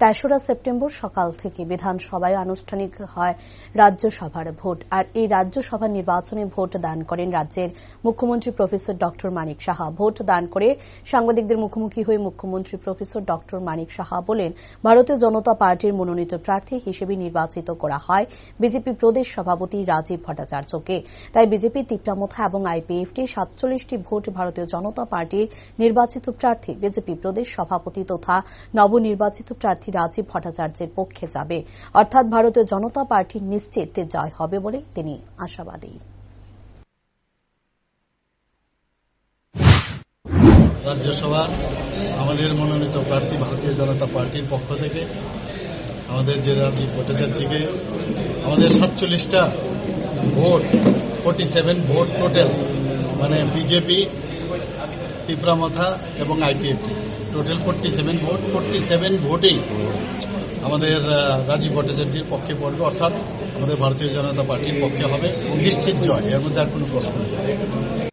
তেসরা সেপ্টেম্বর সকাল থেকে বিধানসভায় আনুষ্ঠানিক হয় রাজ্যসভার ভোট। আর এই রাজ্যসভা নির্বাচনে ভোট দান করেন রাজ্যের মুখ্যমন্ত্রী professor doctor Manik Saha. Vote দান করে সাংবাদিকদের মুখোমুখি হয়ে মুখ্যমন্ত্রী প্রফেসর ডক্টর মানিক সাহা বলেন, ভারতীয় জনতা পার্টির মনোনীত প্রার্থী হিসেবে নির্বাচিত করা হয় বিজেপি প্রদেশ সভাপতি রাজীব ভট্টাচার্যকে। তাই বিজেপি তিপ্রামথা এবং আইপিএফটি 47টি ভোট ভারতীয় জনতা পার্টির নির্বাচিত প্রার্থী বিজেপি প্রদেশ সভাপতি তথা নবনির্বাচিত প্রার্থী রাজীব ভট্টাচার্যের পক্ষে যাবে। অর্থাৎ ভারতীয় জনতা পার্টির নিশ্চিত জয় হবে বলে তিনি আশাবাদী। রাজ্যসভার আমাদের মনোনীত প্রার্থী ভারতীয় জনতা পার্টির পক্ষ থেকে আমাদের যে রাজীব ভট্টাচার্যকে আমাদের 47টা ভোট 47 ভোট টোটাল, মানে বিজেপি, তিপ্রামথা এবং আইপিএফটি টোটাল 47 ভোট। 47 ভোটেই আমাদের রাজীব ভট্টাচার্যের পক্ষে পড়বে, অর্থাৎ আমাদের ভারতীয় জনতা পার্টির পক্ষে হবে নিশ্চিত জয়। এর মধ্যে আর কোনো প্রশ্ন নেই।